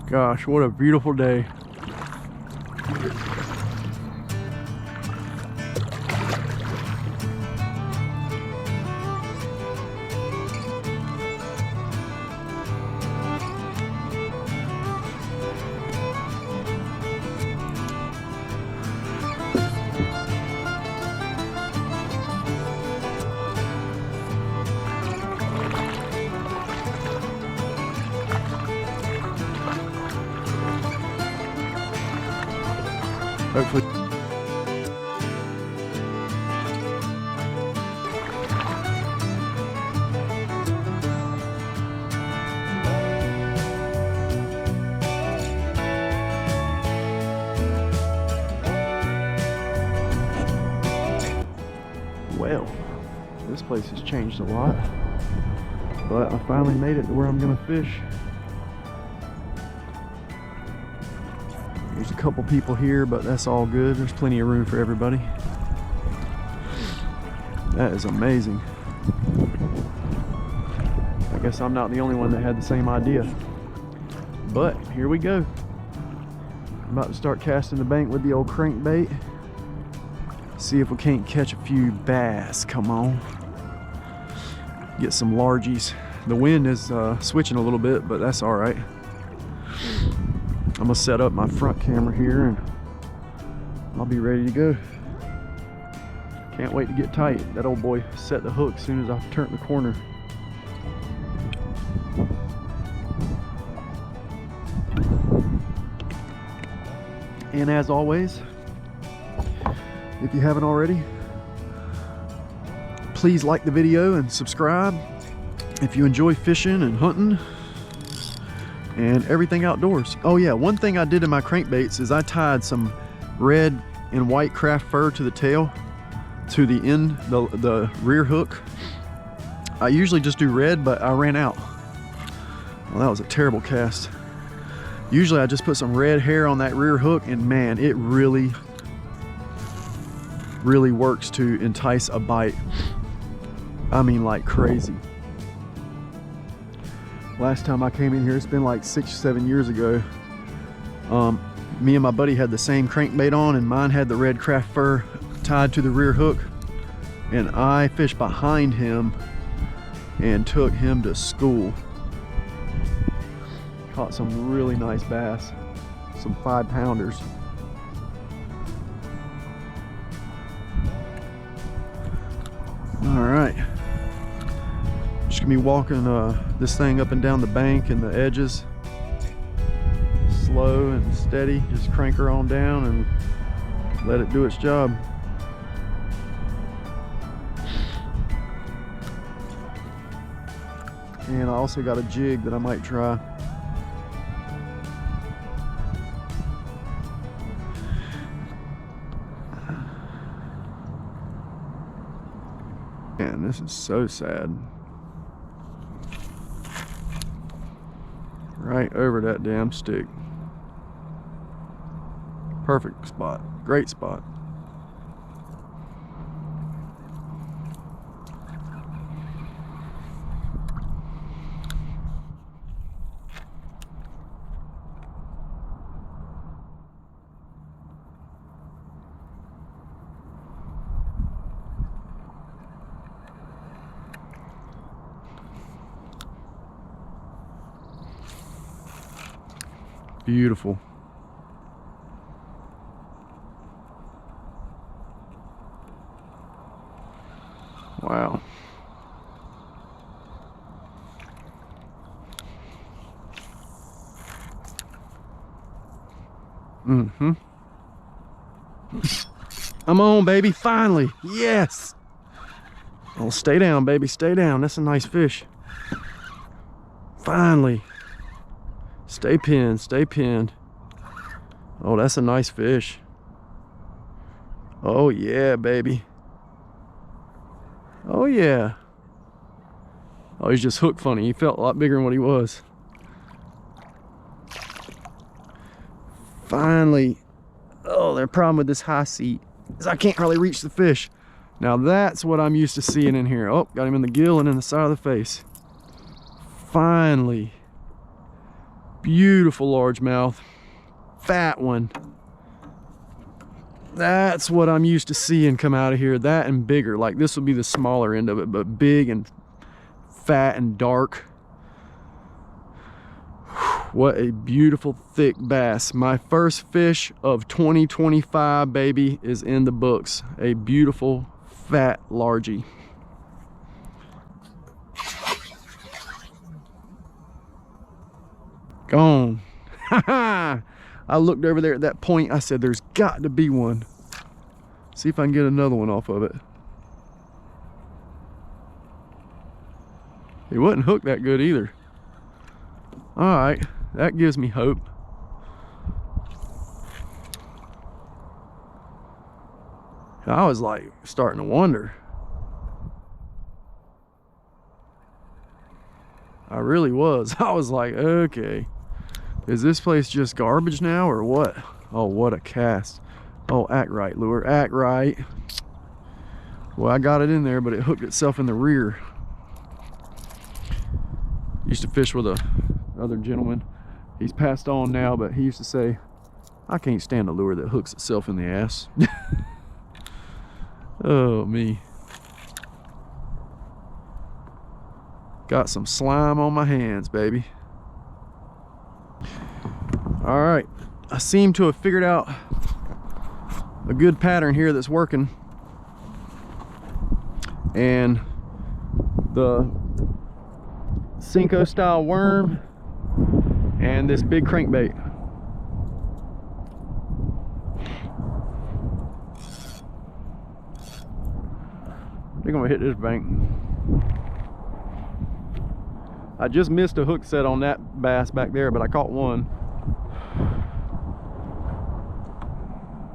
Gosh, what a beautiful day. Hopefully. Well, this place has changed a lot, but I finally made it to where I'm gonna fish. There's a couple people here, but that's all good. There's plenty of room for everybody. That is amazing. I guess I'm not the only one that had the same idea. But here we go. I'm about to start casting the bank with the old crankbait. See if we can't catch a few bass. Come on. Get some largies. The wind is switching a little bit, but that's all right. I'm gonna set up my front camera here and I'll be ready to go. Can't wait to get tight. That old boy set the hook as soon as I turned the corner. And as always, if you haven't already, please like the video and subscribe if you enjoy fishing and hunting and everything outdoors. Oh yeah, one thing I did in my crankbaits is I tied some red and white craft fur to the tail, to the end, the rear hook. I usually just do red, but I ran out. Well, that was a terrible cast. Usually I just put some red hair on that rear hook, and man, it really works to entice a bite. I mean, like crazy. Last time I came in here, it's been like 6 or 7 years ago. Me and my buddy had the same crankbait on, and mine had the red craft fur tied to the rear hook, and I fished behind him and took him to school. Caught some really nice bass, some 5-pounders. All right. Just gonna be walking this thing up and down the bank and the edges, slow and steady. Just crank her on down and let it do its job. And I also got a jig that I might try. Man, this is so sad. Right over that damn stick. Perfect spot. Great spot. Beautiful. Wow. Mm-hmm. I'm on, baby, finally. Yes. Oh, stay down, baby, stay down. That's a nice fish. Finally. Stay pinned, stay pinned. Oh, that's a nice fish. Oh yeah, baby. Oh yeah. Oh, he's just hooked funny. He felt a lot bigger than what he was. Finally. Oh, the problem with this high seat is I can't hardly reach the fish. Now that's what I'm used to seeing in here. Oh, got him in the gill and in the side of the face. Finally. Beautiful largemouth, fat one. That's what I'm used to seeing come out of here. That and bigger. Like this would be the smaller end of it, but big and fat and dark. What a beautiful thick bass. My first fish of 2025, baby, is in the books. A beautiful fat largie. Gone. I looked over there at that point. I said, there's got to be one. See if I can get another one off of it. He wasn't hooked that good either. All right, that gives me hope. I was like starting to wonder. I really was. I was like, okay, is this place just garbage now or what? Oh, what a cast. Oh, act right, lure, act right. Well, I got it in there, but it hooked itself in the rear. Used to fish with another gentleman. He's passed on now, but he used to say, I can't stand a lure that hooks itself in the ass. Oh, me. Got some slime on my hands, baby. All right, I seem to have figured out a good pattern here that's working. And the Senko style worm and this big crankbait. I think I'm gonna hit this bank. I just missed a hook set on that bass back there, but I caught one.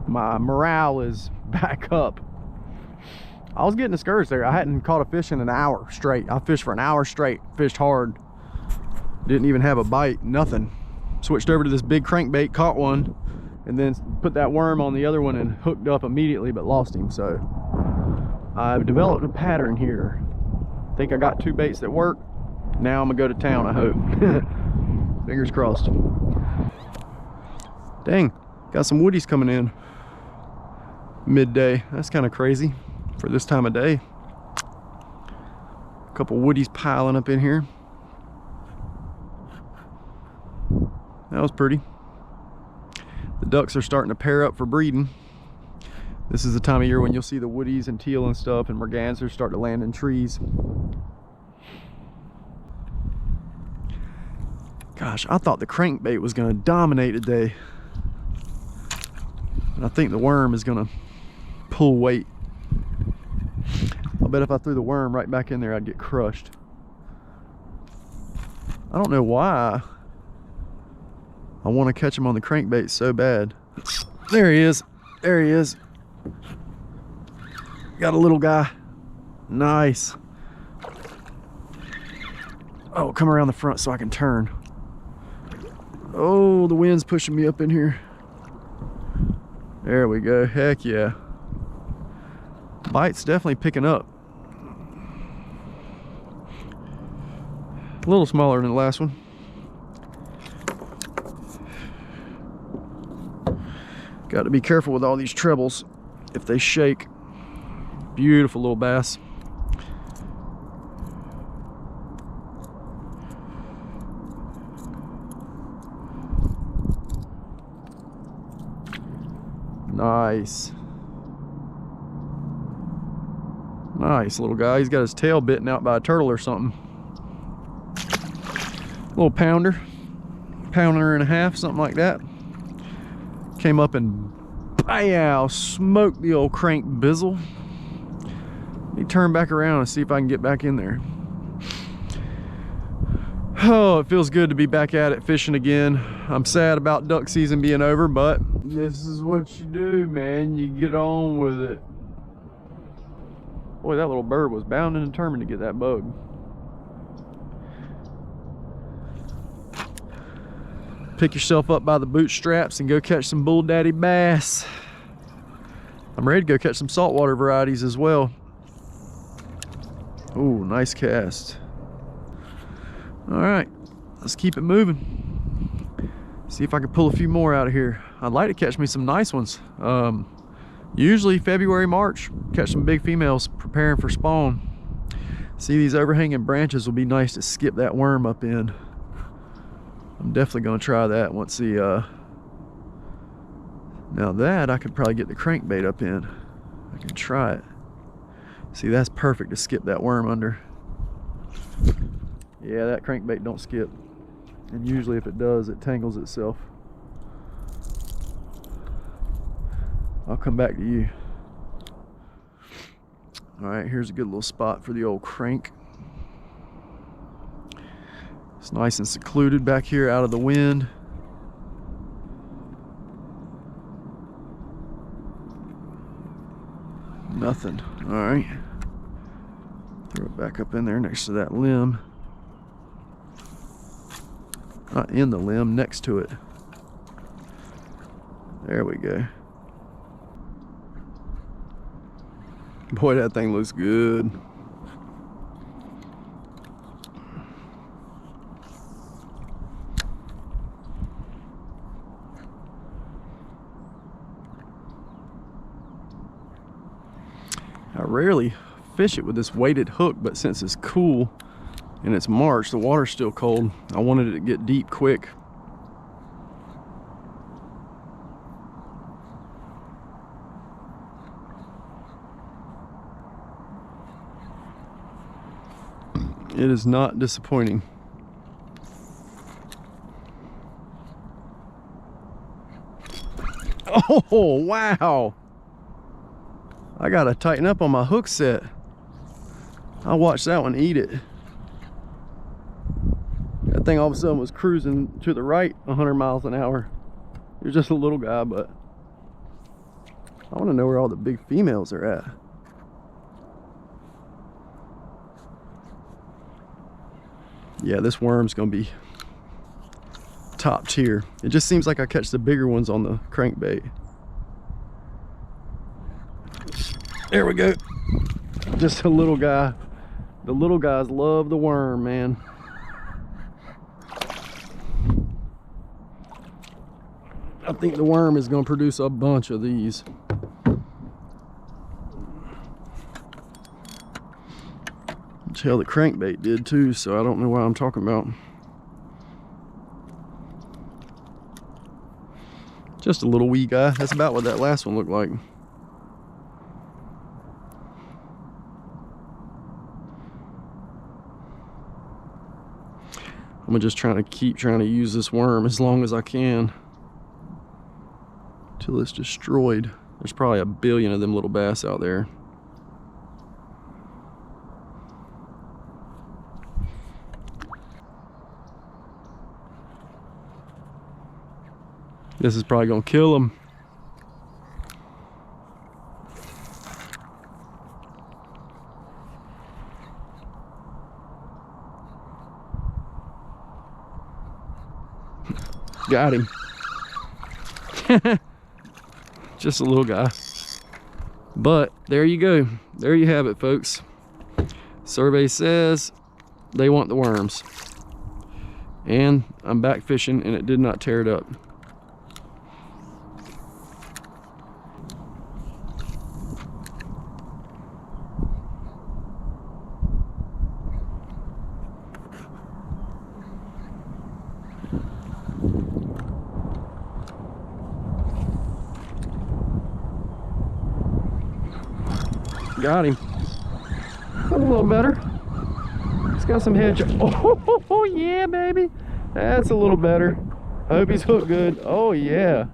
My morale is back up. I was getting discouraged there. I hadn't caught a fish in an hour straight. I fished for an hour straight, fished hard. Didn't even have a bite, nothing. Switched over to this big crankbait, caught one, and then put that worm on the other one and hooked up immediately, but lost him. So I've developed a pattern here. I think I got 2 baits that work. Now I'm gonna go to town, I hope. Fingers crossed. Dang, got some woodies coming in midday. That's kind of crazy for this time of day. A couple woodies piling up in here. That was pretty. The ducks are starting to pair up for breeding. This is the time of year when you'll see the woodies and teal and stuff, and mergansers start to land in trees. Gosh, I thought the crankbait was gonna dominate today. And I think the worm is gonna pull weight. I'll bet if I threw the worm right back in there, I'd get crushed. I don't know why I want to catch him on the crankbait so bad. There he is. There he is. Got a little guy. Nice. Oh, come around the front so I can turn. Oh, the wind's pushing me up in here. There we go. Heck yeah. Bite's definitely picking up. A little smaller than the last one. Got to be careful with all these trebles if they shake. Beautiful little bass. Nice. Nice little guy. He's got his tail bitten out by a turtle or something. Little pounder. Pounder and a half, something like that. Came up and bow, smoked the old crank bizzle. Let me turn back around and see if I can get back in there. Oh, it feels good to be back at it fishing again. I'm sad about duck season being over, but this is what you do, man. You get on with it. Boy, that little bird was bound and determined to get that bug. Pick yourself up by the bootstraps and go catch some bull daddy bass. I'm ready to go catch some saltwater varieties as well. Ooh, nice cast. All right, let's keep it moving. See if I can pull a few more out of here. I'd like to catch me some nice ones. Usually February, March, catch some big females preparing for spawn. See, these overhanging branches will be nice to skip that worm up in. I'm definitely gonna try that once the, now that I could probably get the crankbait up in. I can try it. See, that's perfect to skip that worm under. Yeah, that crankbait don't skip. And usually if it does, it tangles itself. I'll come back to you. All right, here's a good little spot for the old crank. It's nice and secluded back here out of the wind. Nothing. All right. Throw it back up in there next to that limb. Not in the limb, next to it. There we go. Boy, that thing looks good. I rarely fish it with this weighted hook, but since it's cool and it's March, the water's still cold, I wanted it to get deep quick. It is not disappointing. Oh, wow. I gotta tighten up on my hook set. I watched that one eat it. That thing all of a sudden was cruising to the right 100 miles an hour. It was just a little guy, but I want to know where all the big females are at. Yeah, this worm's gonna be top tier. It just seems like I catch the bigger ones on the crankbait. There we go. Just a little guy. The little guys love the worm, man. I think the worm is gonna produce a bunch of these. Hell, the crankbait did too, so I don't know what I'm talking about. Just a little wee guy. That's about what that last one looked like. I'm just trying to use this worm as long as I can till it's destroyed. There's probably a billion of them little bass out there. This is probably gonna kill them. Got him. Just a little guy. But there you go. There you have it, folks. Survey says they want the worms. And I'm back fishing and it did not tear it up. Got him. A little better. It's got some head. Oh yeah, baby. That's a little better. Hope he's hooked good. Oh yeah.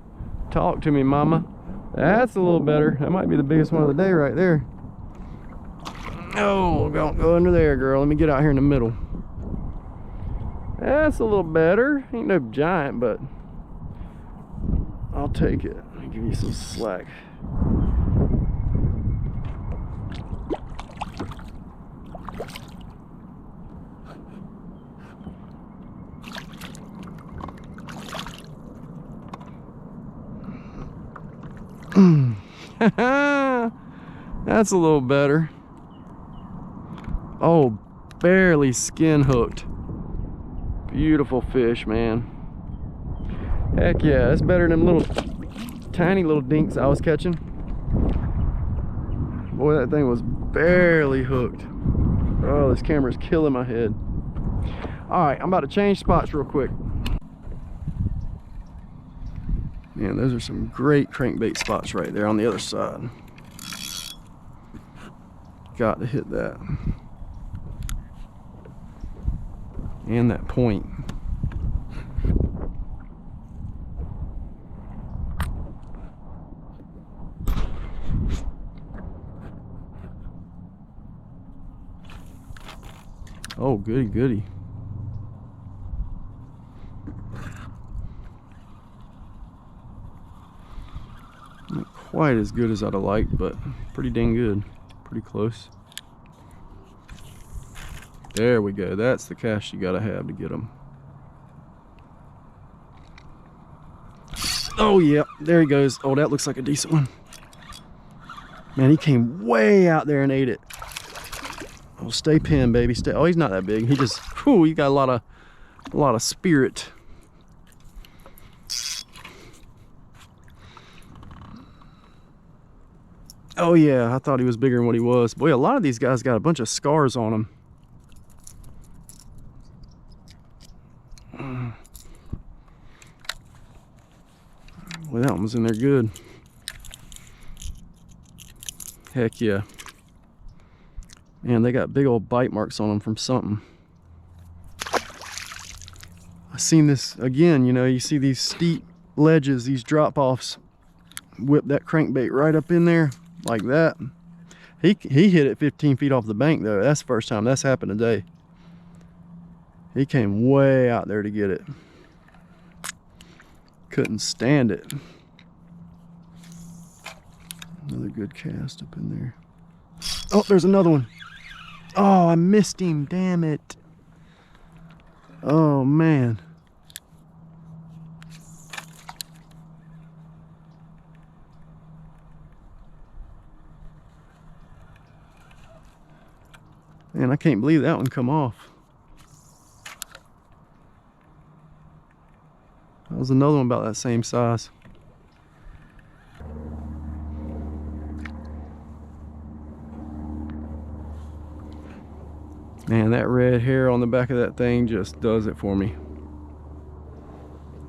Talk to me, mama. That's a little better. That might be the biggest one of the day right there. Oh, don't go under there, girl. Let me get out here in the middle. That's a little better. Ain't no giant, but I'll take it. Let me give you some slack. That's a little better. Oh, barely skin hooked. Beautiful fish, man. Heck yeah, that's better than little tiny little dinks I was catching. Boy, that thing was barely hooked. Oh, this camera's killing my head. All right, I'm about to change spots real quick. Man, those are some great crankbait spots right there on the other side. Got to hit that. And that point. Oh, goody, goody. Not quite as good as I'd have liked, but pretty dang good. Pretty close. There we go. That's the cast you gotta have to get them. Oh, yeah. There he goes. Oh, that looks like a decent one. Man, he came way out there and ate it. Oh, stay pinned, baby. Stay. Oh, he's not that big. He just, whew, he got a lot of spirit. Oh yeah, I thought he was bigger than what he was. Boy, a lot of these guys got a bunch of scars on them. Well, that one was in there good. Heck yeah. Man, they got big old bite marks on them from something. I seen this again, you know, you see these steep ledges, these drop-offs. Whip that crankbait right up in there like that. He hit it 15 feet off the bank though. That's the first time that's happened today. He came way out there to get it. Couldn't stand it. Another good cast up in there. Oh, there's another one. Oh, I missed him, damn it. Oh man. Man, I can't believe that one come off. That was another one about that same size. Man, that red hair on the back of that thing just does it for me.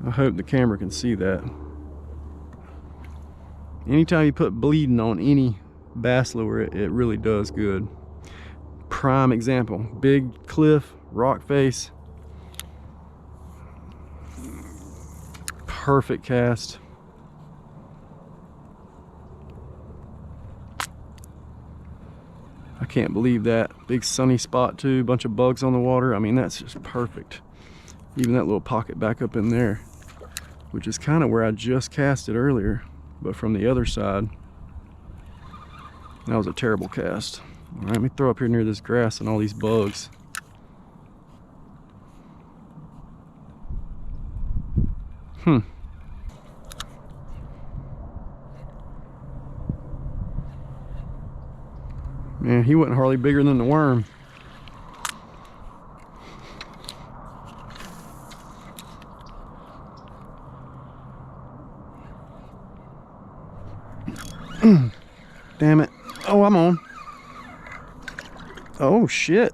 I hope the camera can see that. Anytime you put bleeding on any bass lure, it really does good. Prime example, big cliff, rock face. Perfect cast. I can't believe that. Big sunny spot too, bunch of bugs on the water. I mean, that's just perfect. Even that little pocket back up in there, which is kind of where I just cast it earlier, but from the other side. That was a terrible cast. All right, let me throw up here near this grass and all these bugs. Man, he wasn't hardly bigger than the worm. Damn it. Oh, I'm on. Oh, shit.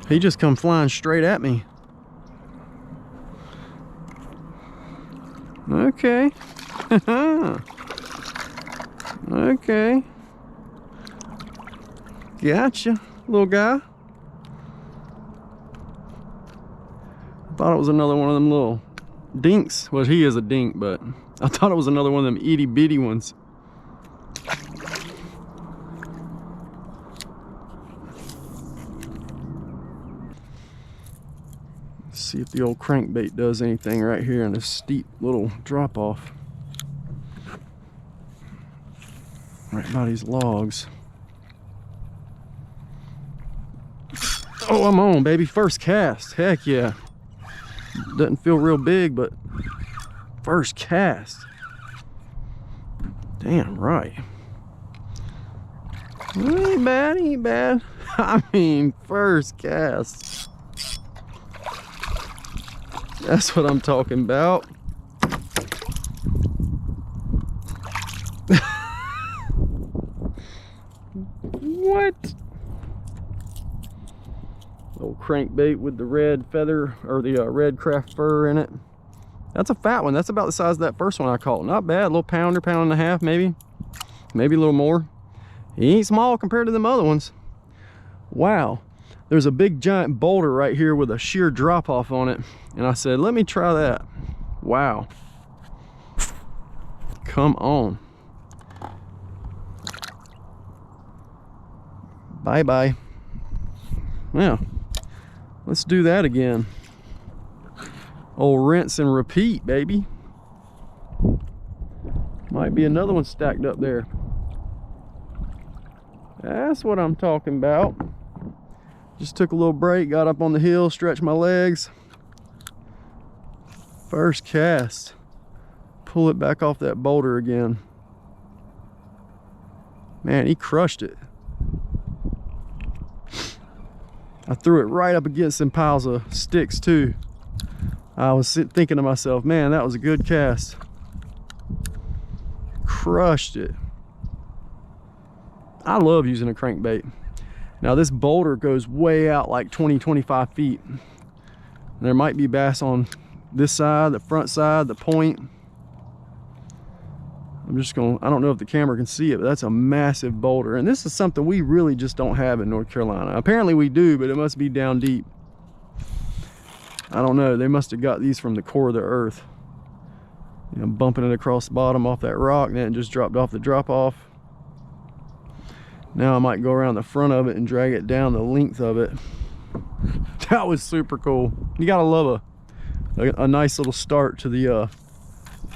He just come flying straight at me. Okay. Okay. Gotcha, little guy. I thought it was another one of them little dinks. Well, he is a dink, but I thought it was another one of them itty bitty ones. Let's see if the old crankbait does anything right here in this steep little drop off. Right by these logs. Oh, I'm on, baby. First cast. Heck yeah. Doesn't feel real big, but first cast. Damn right. Ain't bad, ain't bad. I mean, first cast. That's what I'm talking about. What? Little crankbait with the red feather, or the red craft fur in it. That's a fat one. That's about the size of that first one I caught. Not bad. A little pounder, pound and a half maybe. Maybe a little more. He ain't small compared to them other ones. Wow. There's a big giant boulder right here with a sheer drop off on it. And I said, let me try that. Wow. Come on. Bye-bye. Yeah. Let's do that again. Old rinse and repeat, baby. Might be another one stacked up there. That's what I'm talking about. Just took a little break, got up on the hill, stretched my legs. First cast. Pull it back off that boulder again. Man, he crushed it. I threw it right up against some piles of sticks too. I was thinking to myself, man, that was a good cast. Crushed it. I love using a crankbait. Now this boulder goes way out like 20-25 feet. There might be bass on this side, the front side, the point. I'm just going, I don't know if the camera can see it, but that's a massive boulder. And this is something we really just don't have in North Carolina. Apparently we do, but it must be down deep. I don't know, they must have got these from the core of the earth. You know, bumping it across the bottom off that rock, and then it just dropped off the drop off. Now I might go around the front of it and drag it down the length of it. That was super cool. You gotta love a nice little start to the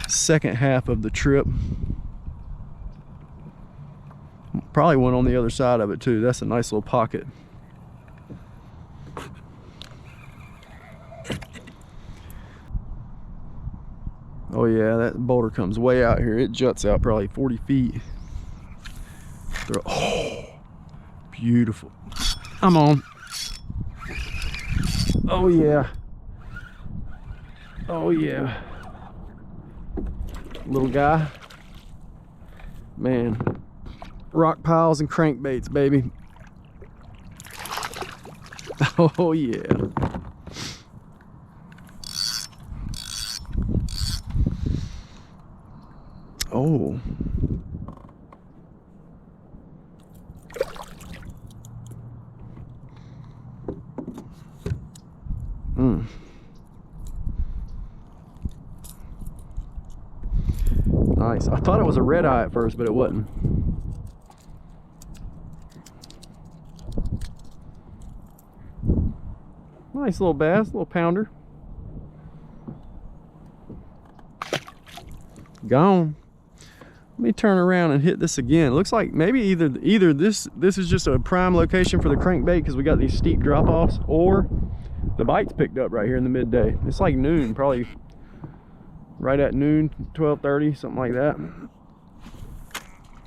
second half of the trip. Probably one on the other side of it too. That's a nice little pocket. Oh yeah, that boulder comes way out here. It juts out probably 40 feet. Oh, beautiful. I'm on. Oh yeah. Oh yeah. Little guy. Man. Rock piles and crankbaits, baby. Oh yeah. Oh. Nice. I thought it was a red eye at first, but it wasn't. Nice little bass, little pounder. Gone. Let me turn around and hit this again. Looks like maybe either this is just a prime location for the crankbait because we got these steep drop-offs, or the bite's picked up right here in the midday. It's like noon, probably right at noon, 12:30, something like that.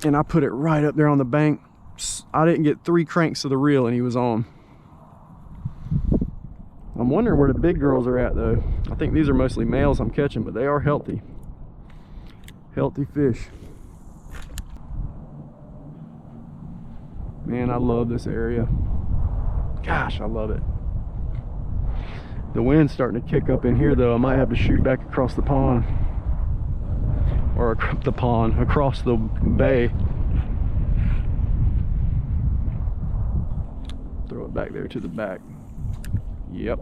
And I put it right up there on the bank. I didn't get 3 cranks to the reel and he was on. I'm wondering where the big girls are at though. I think these are mostly males I'm catching, but they are healthy. Healthy fish. Man, I love this area. Gosh, I love it. The wind's starting to kick up in here though. I might have to shoot back across the pond. Or the pond, across the bay. Throw it back there to the back. Yep.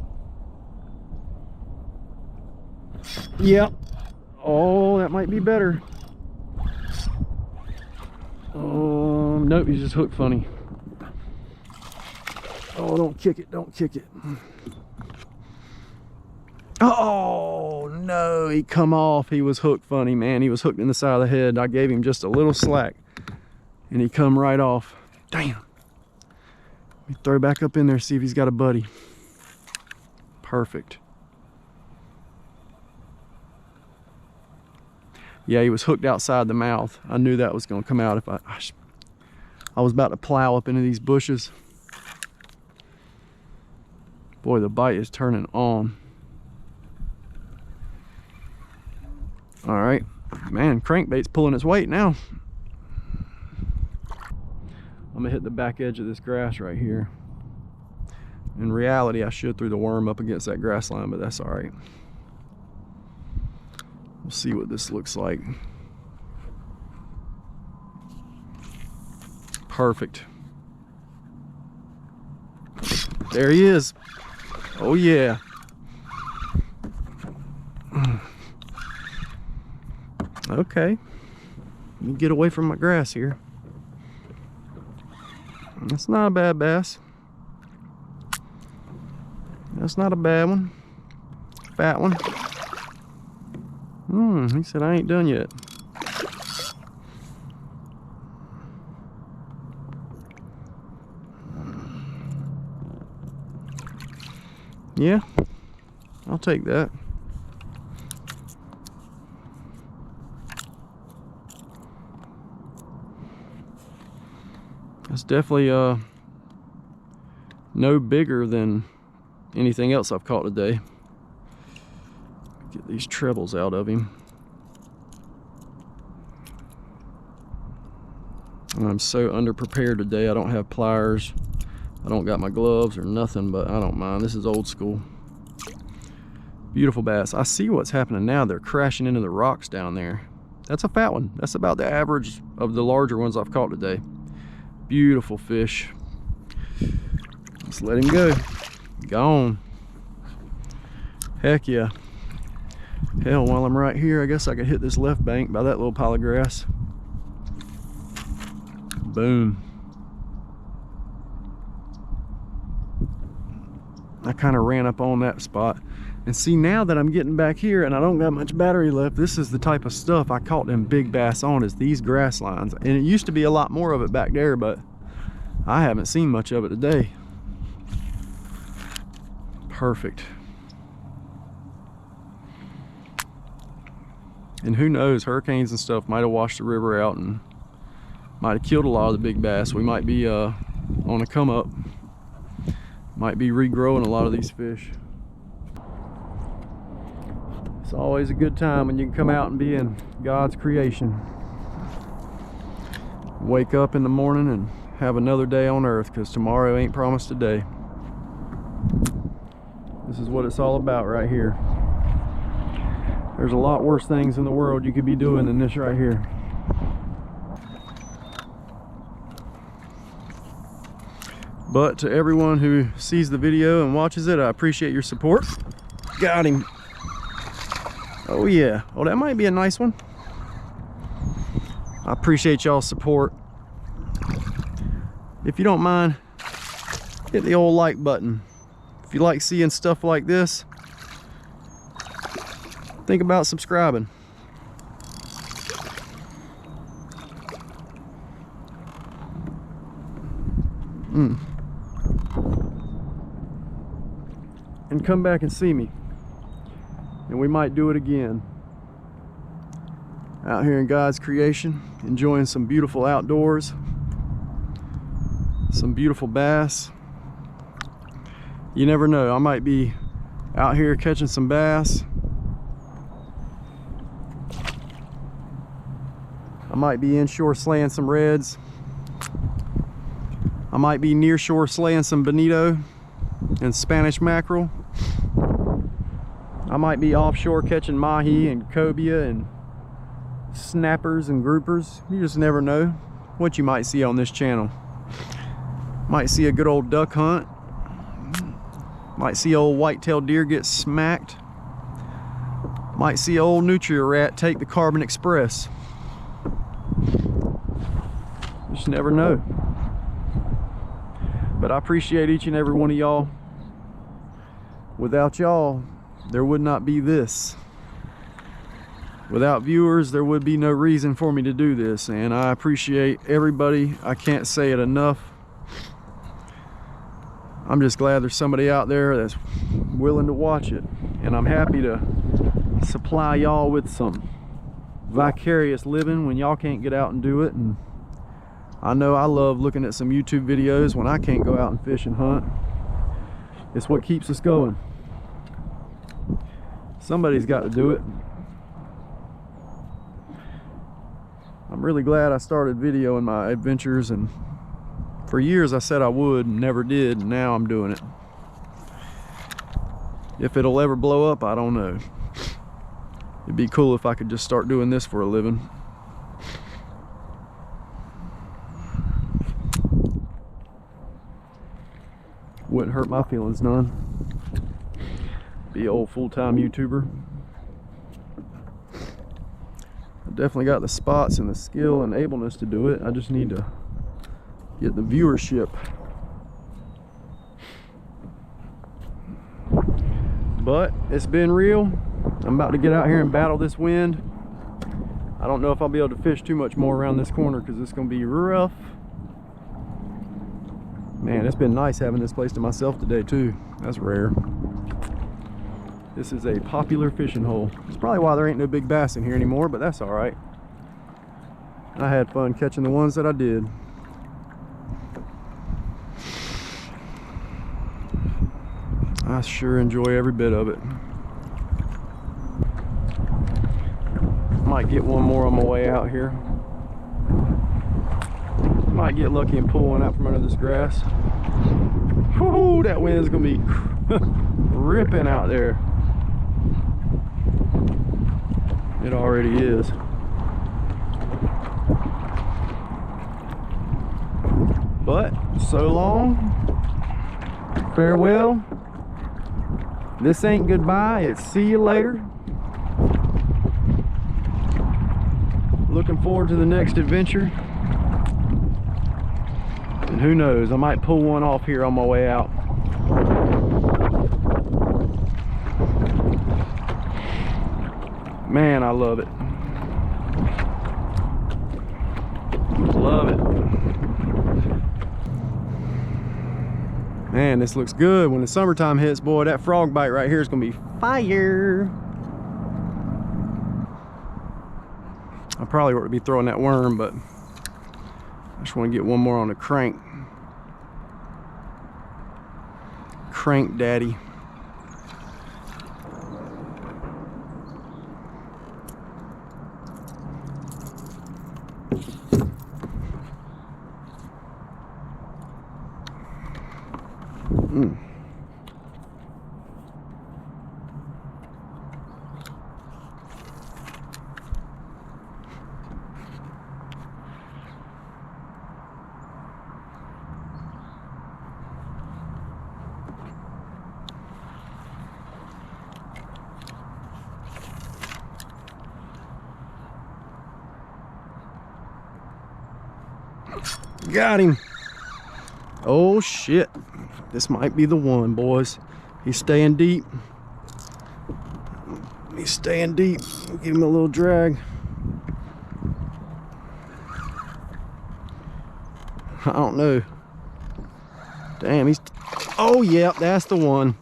Yep. Oh, that might be better. Nope, he's just hooked funny. Oh, don't kick it, don't kick it. Oh no, he come off. He was hooked funny, man. He was hooked in the side of the head. I gave him just a little slack and he come right off. Damn. Let me throw back up in there, see if he's got a buddy. Perfect. Yeah, he was hooked outside the mouth. I knew that was going to come out if I was about to plow up into these bushes. Boy, the bite is turning on. All right, man, crankbait's pulling its weight now. I'm gonna hit the back edge of this grass right here. In reality, I should throw the worm up against that grass line, but that's all right. We'll see what this looks like. Perfect. There he is. Oh yeah. Okay. Let me get away from my grass here. That's not a bad bass. That's not a bad one. Fat one. He said I ain't done yet. Yeah, I'll take that. It's definitely no bigger than anything else I've caught today. Get these trebles out of him. And I'm so underprepared today. I don't have pliers. I don't got my gloves or nothing, but I don't mind. This is old school. Beautiful bass. I see what's happening now. They're crashing into the rocks down there. That's a fat one. That's about the average of the larger ones I've caught today. Beautiful fish. Let's let him go. Gone. Heck yeah. Hell, while I'm right here, I guess I could hit this left bank by that little pile of grass. Boom. I kind of ran up on that spot. And see, now that I'm getting back here and I don't got much battery left, this is the type of stuff I caught them big bass on, is these grass lines. And it used to be a lot more of it back there, but I haven't seen much of it today. Perfect. And who knows, hurricanes and stuff might have washed the river out and might have killed a lot of the big bass. We might be on a come up. Might be regrowing a lot of these fish. It's always a good time when you can come out and be in God's creation. Wake up in the morning and have another day on earth, because tomorrow ain't promised today. This is what it's all about right here. There's a lot worse things in the world you could be doing than this right here. But to everyone who sees the video and watches it, I appreciate your support. Got him. Oh yeah. Oh, that might be a nice one. I appreciate y'all's support. If you don't mind, hit the old like button. If you like seeing stuff like this, think about subscribing. And come back and see me, and we might do it again. Out here in God's creation, enjoying some beautiful outdoors, some beautiful bass. You never know, I might be out here catching some bass. I might be inshore slaying some reds. I might be near shore slaying some bonito and Spanish mackerel. I might be offshore catching mahi and cobia and snappers and groupers. You just never know what you might see on this channel. Might see a good old duck hunt. Might see old white-tailed deer get smacked. Might see old nutria rat take the Carbon Express. You just never know. But I appreciate each and every one of y'all. Without y'all, there would not be this. Without viewers, there would be no reason for me to do this, and I appreciate everybody. I can't say it enough. I'm just glad there's somebody out there that's willing to watch it, and I'm happy to supply y'all with some vicarious living when y'all can't get out and do it. And I know I love looking at some YouTube videos when I can't go out and fish and hunt. It's what keeps us going. Somebody's got to do it. I'm really glad I started videoing my adventures, and for years I said I would and never did, and now I'm doing it. If it'll ever blow up, I don't know. It'd be cool if I could just start doing this for a living. Wouldn't hurt my feelings none. Be an old full-time YouTuber. I definitely got the spots and the skill and ableness to do it. I just need to get the viewership. But it's been real. I'm about to get out here and battle this wind. I don't know if I'll be able to fish too much more around this corner because it's going to be rough. Man, it's been nice having this place to myself today too. That's rare. This is a popular fishing hole. It's probably why there ain't no big bass in here anymore, but that's all right. I had fun catching the ones that I did. I sure enjoy every bit of it. Might get one more on my way out here. Might get lucky and pull one out from under this grass. Whoo, that wind's gonna be ripping out there. It already is. But so long, farewell. This ain't goodbye, it's see you later. Looking forward to the next adventure. And who knows, I might pull one off here on my way out. Man, I love it. Love it. Man, this looks good. When the summertime hits, boy, that frog bite right here is gonna be fire. I probably ought to be throwing that worm, but I just want to get one more on the crank. Crank daddy. Got him. Oh shit, this might be the one, boys. He's staying deep. He's staying deep. Give him a little drag. I don't know. Damn, he's... Oh yeah, that's the one.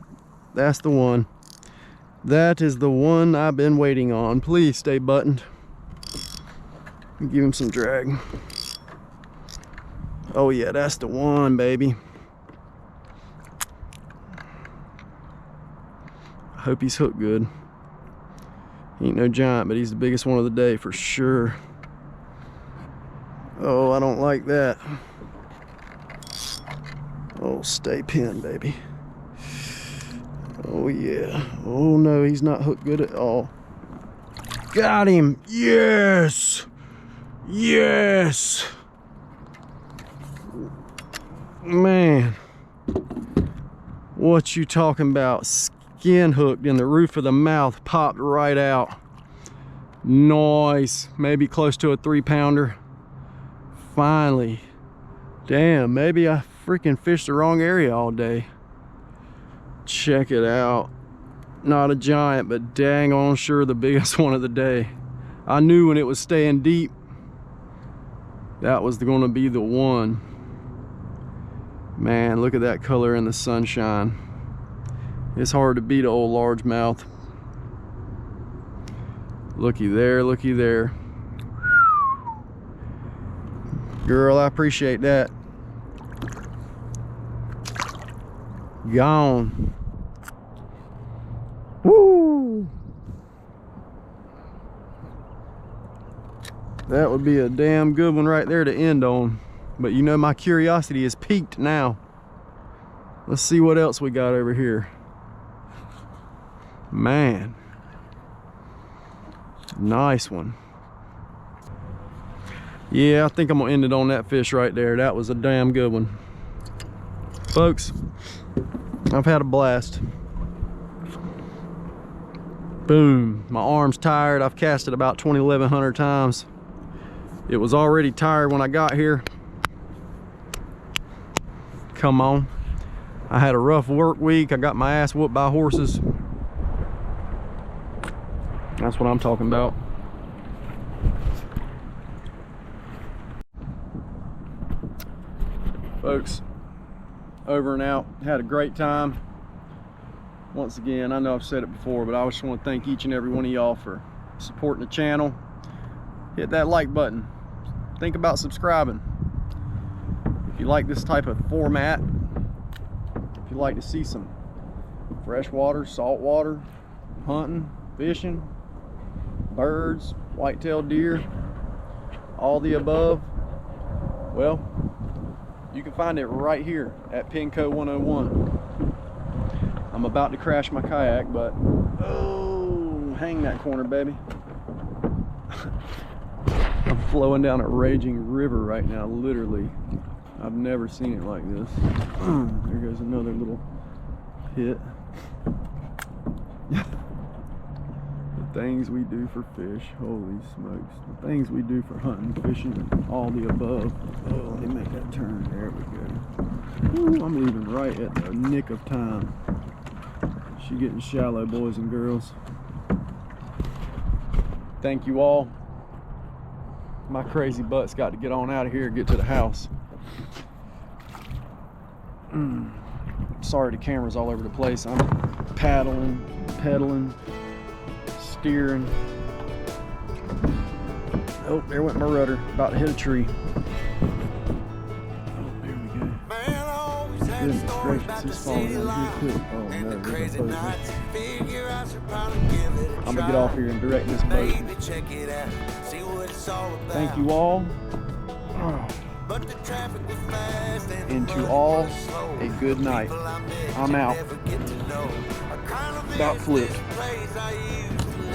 That's the one. That is the one I've been waiting on. Please stay buttoned. Give him some drag. Oh yeah, that's the one, baby. I hope he's hooked good. He ain't no giant, but he's the biggest one of the day for sure. Oh, I don't like that. Oh, stay pinned, baby. Oh yeah. Oh no, he's not hooked good at all. Got him. Yes. Yes. Man, what you talking about? Skin hooked in the roof of the mouth, popped right out. Nice. Maybe close to a 3-pounder. Finally. Damn, maybe I freaking fished the wrong area all day. Check it out. Not a giant, but dang on sure the biggest one of the day. I knew when it was staying deep, that was going to be the one. Man, look at that color in the sunshine. It's hard to beat an old largemouth. Looky there, looky there. Girl, I appreciate that. Gone. Woo! That would be a damn good one right there to end on. But you know my curiosity is piqued now. Let's see what else we got over here. Man. Nice one. Yeah, I think I'm gonna end it on that fish right there. That was a damn good one. Folks, I've had a blast. Boom, my arm's tired. I've cast it about 2,100 times. It was already tired when I got here. Come on. I had a rough work week. I got my ass whooped by horses. That's what I'm talking about. Folks, over and out. Had a great time. Once again, I know I've said it before, but I just want to thank each and every one of y'all for supporting the channel. Hit that like button. Think about subscribing. If you like this type of format, if you like to see some freshwater, saltwater, hunting, fishing, birds, white-tailed deer, all the above, well, you can find it right here at PenCo101. I'm about to crash my kayak, but oh, hang that corner, baby. I'm flowing down a raging river right now, literally. I've never seen it like this. There goes another little pit. The things we do for fish, holy smokes. The things we do for hunting, fishing, and all the above. Oh, let me make that turn. There we go. Ooh, I'm leaving right at the nick of time. She getting shallow, boys and girls. Thank you all. My crazy butt's got to get on out of here and get to the house. Sorry the camera's all over the place. I'm paddling, pedaling, steering. Oh, there went my rudder. About to hit a tree. Oh, there we go. Goodness gracious, he's falling out here quick. Oh no, there's a boat. I'm gonna get off here and direct this boat. Thank you all. And to all, a good night. I'm out. About flipped.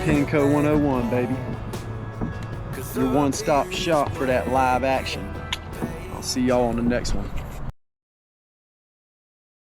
PenCo101, baby. Your one-stop shop for that live action. I'll see y'all on the next one.